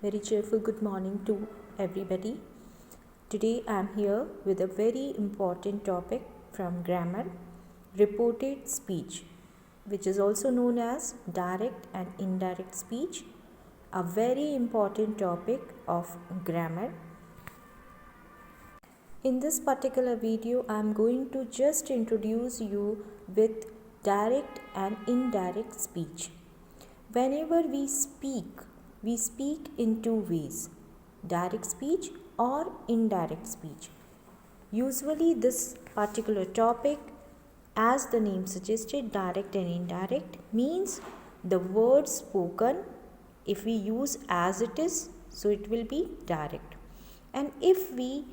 Very cheerful good morning to everybody. Today I am here with a very important topic from grammar, reported speech, which is also known as direct and indirect speech, a very important topic of grammar. In this particular video, I am going to just introduce you with direct and indirect speech. Whenever we speak in two ways, direct speech or indirect speech. Usually this particular topic, as the name suggested, direct and indirect, means the word spoken, if we use as it is, so it will be direct. And if we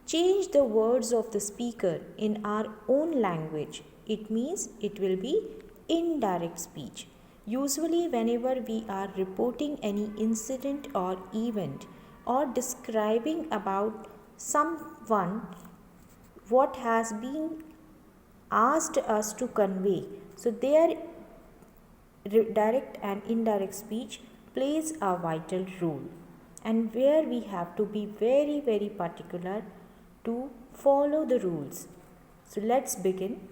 change the words of the speaker in our own language, it means it will be indirect speech. Usually whenever we are reporting any incident or event or describing about someone what has been asked us to convey, so their direct and indirect speech plays a vital role, and where we have to be very particular to follow the rules. So let's begin.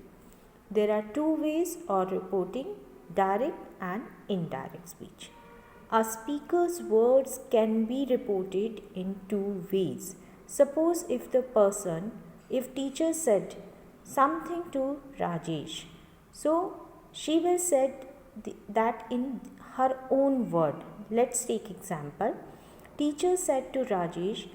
There are two ways of reporting direct and indirect speech. A speaker's words can be reported in two ways. Suppose if teacher said something to Rajesh, so she will said that in her own word. Let's take example. Teacher said to Rajesh,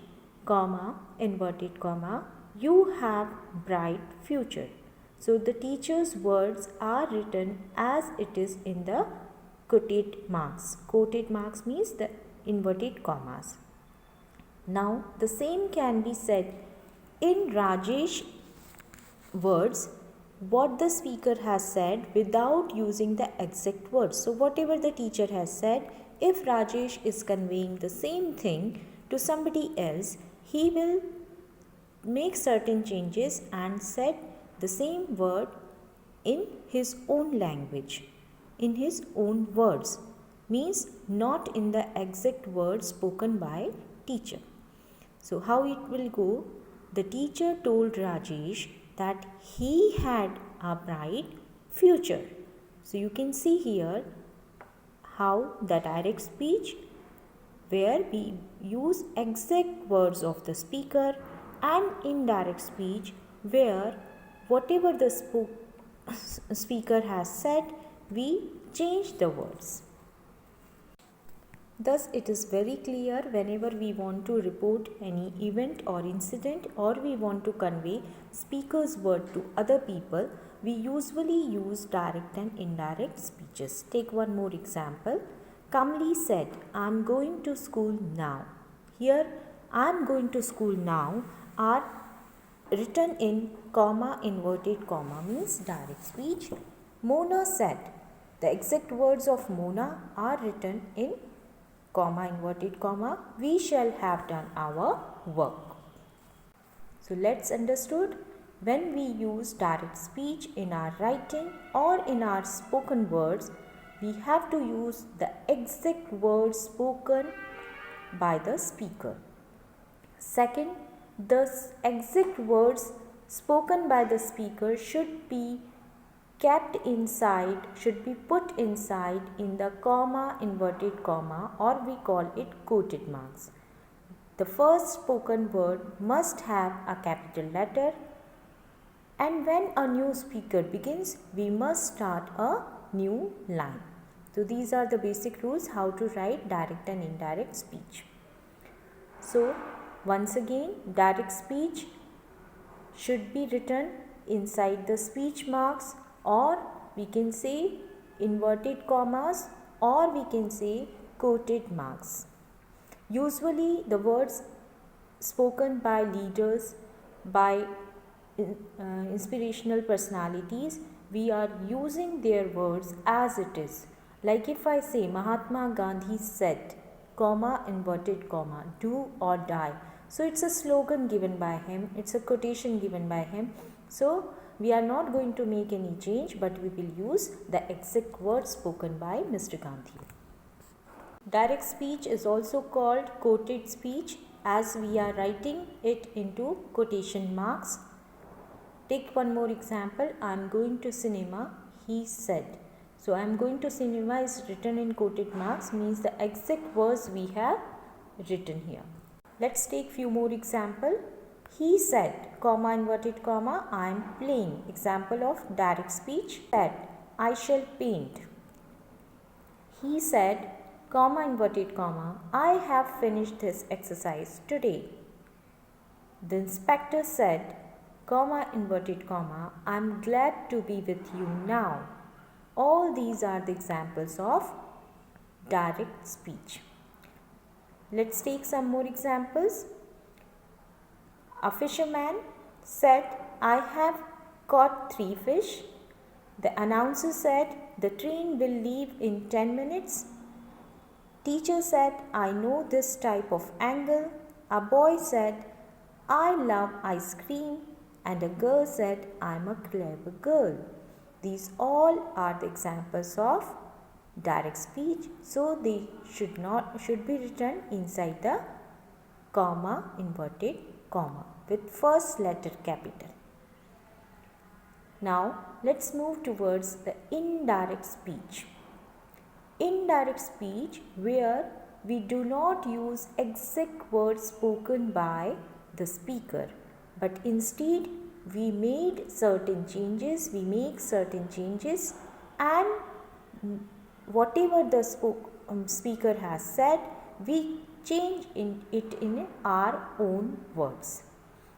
comma, inverted comma, you have bright future. So the teacher's words are written as it is in the quoted marks. Quoted marks means the inverted commas. Now the same can be said in Rajesh words, what the speaker has said without using the exact words. So whatever the teacher has said, if Rajesh is conveying the same thing to somebody else, he will make certain changes and said the same word in his own language, in his own words, means not in the exact words spoken by teacher. So how it will go? The teacher told Rajesh that he had a bright future. So you can see here how the direct speech, where we use exact words of the speaker, and indirect speech where whatever the speaker has said, we change the words. Thus, it is very clear whenever we want to report any event or incident, or we want to convey speaker's word to other people, we usually use direct and indirect speeches. Take one more example. Kamli said, I am going to school now. Here, I am going to school now are written in comma, inverted comma, means direct speech. Mona said, the exact words of Mona are written in comma, inverted comma, we shall have done our work. So let's understood, when we use direct speech in our writing or in our spoken words, we have to use the exact words spoken by the speaker. Second, the exact words spoken by the speaker should be kept inside, should be put inside in the comma, inverted comma, or we call it quoted marks. The first spoken word must have a capital letter, and when a new speaker begins, we must start a new line. So these are the basic rules how to write direct and indirect speech. So once again, direct speech should be written inside the speech marks, or we can say inverted commas, or we can say quoted marks. Usually the words spoken by leaders, by inspirational personalities, we are using their words as it is. Like if I say Mahatma Gandhi said, comma, inverted comma, do or die. So it's a slogan given by him, it's a quotation given by him. So we are not going to make any change, but we will use the exact words spoken by Mr. Gandhi. Direct speech is also called quoted speech as we are writing it into quotation marks. Take one more example. I am going to cinema, he said. So I am going to cinema is written in quoted marks, means the exact words we have written here. Let's take few more example. He said, comma, inverted comma, I am playing. Example of direct speech. Said, I shall paint. He said, comma, inverted comma, I have finished this exercise today. The inspector said, comma, inverted comma, I am glad to be with you now. All these are the examples of direct speech. Let's take some more examples. A fisherman said, I have caught 3 fish. The announcer said, the train will leave in 10 minutes. Teacher said, I know this type of angle. A boy said, I love ice cream. And a girl said, I am a clever girl. These all are the examples of direct speech. So they should be written inside the comma, inverted comma with first letter capital. Now let's move towards the indirect speech. Indirect speech where we do not use exact words spoken by the speaker, but instead we make certain changes and whatever the speaker has said, we change it in our own words.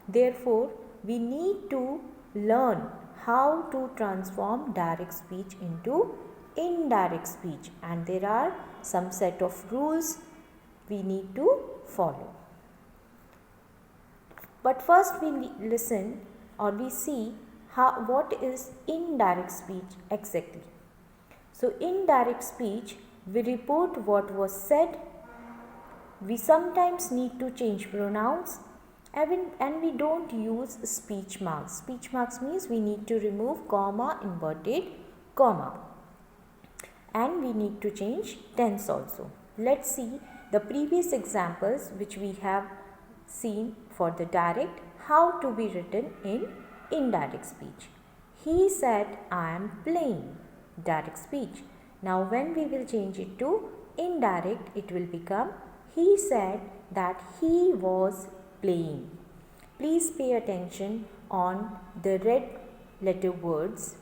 Therefore, we need to learn how to transform direct speech into indirect speech, and there are some set of rules we need to follow. But first we listen or we see what is indirect speech exactly. So indirect speech, we report what was said. We sometimes need to change pronouns and we don't use speech marks. Speech marks means we need to remove comma, inverted comma. And we need to change tense also. Let's see the previous examples which we have seen for the direct, how to be written in indirect speech. He said, I am playing. Direct speech. Now when we will change it to indirect, it will become, he said that he was playing. Please pay attention on the red letter words.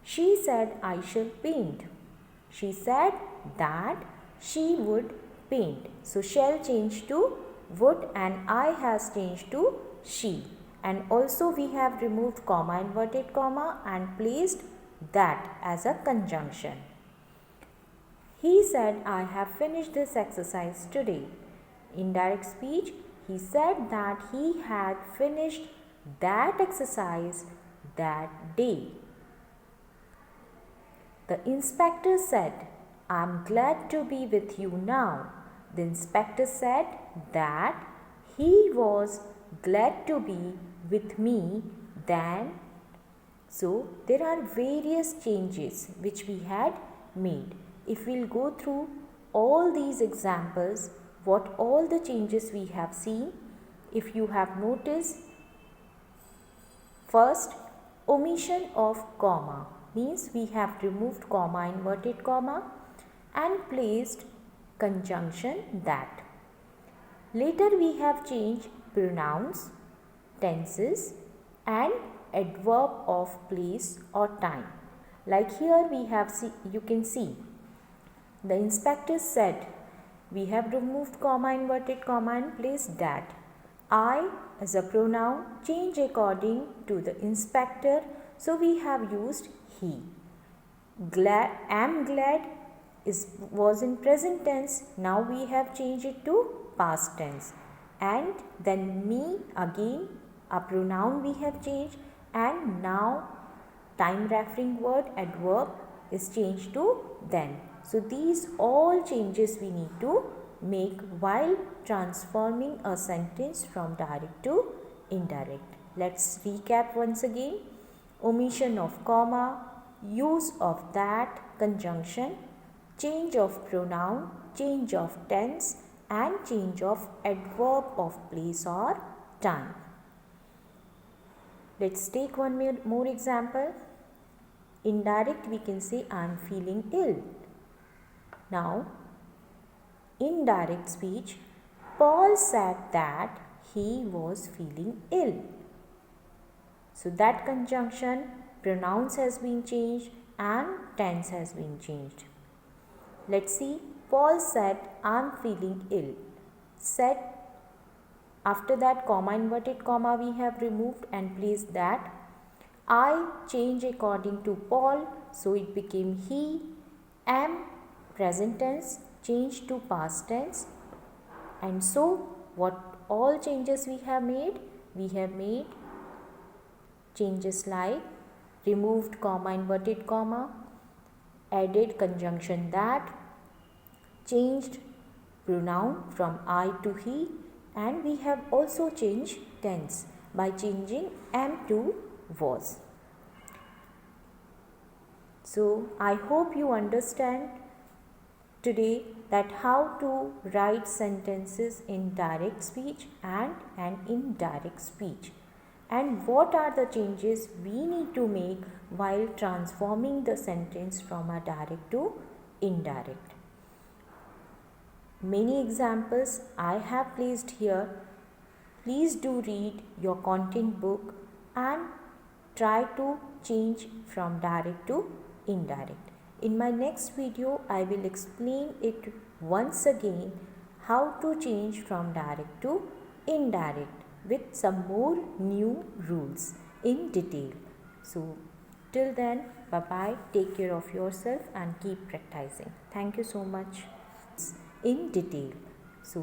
She said, I shall paint. She said that she would paint. So shall change to would and I has changed to she. And also we have removed comma, inverted comma and placed that as a conjunction. He said, I have finished this exercise today. Indirect speech, he said that he had finished that exercise that day. The inspector said, I am glad to be with you now. The inspector said that he was glad to be with me then. So there are various changes which we had made. If we'll go through all these examples, what all the changes we have seen, if you have noticed, first, omission of comma means we have removed comma, inverted comma and placed conjunction that. Later we have changed pronouns, tenses and adverb of place or time. Like here we have you can see the inspector said, we have removed comma, inverted comma and placed that. I as a pronoun change according to the inspector, so we have used he. Am glad was in present tense, now we have changed it to past tense. And then me, again a pronoun we have changed, and now time referring word adverb is changed to then. So these all changes we need to make while transforming a sentence from direct to indirect. Let's recap once again. Omission of comma, use of that, conjunction, change of pronoun, change of tense, and change of adverb of place or time. Let's take one more example. Indirect, we can say I am feeling ill. Now, indirect speech, Paul said that he was feeling ill. So that conjunction, pronouns has been changed and tense has been changed. Let's see. Paul said, I am feeling ill. Said, after that comma, inverted comma we have removed and placed that. I change according to Paul, so it became he. Am, present tense, changed to past tense. And so what all changes we have made? We have made changes like removed comma, inverted comma, added conjunction that, changed pronoun from I to he, and we have also changed tense by changing am to was. So I hope you understand today that how to write sentences in direct speech and an indirect speech, and what are the changes we need to make while transforming the sentence from a direct to indirect. Many examples I have placed here. Please do read your content book and try to change from direct to indirect. In my next video, I will explain it once again how to change from direct to indirect with some more new rules in detail. So till then, bye bye, take care of yourself and keep practicing. Thank you so much. In detail.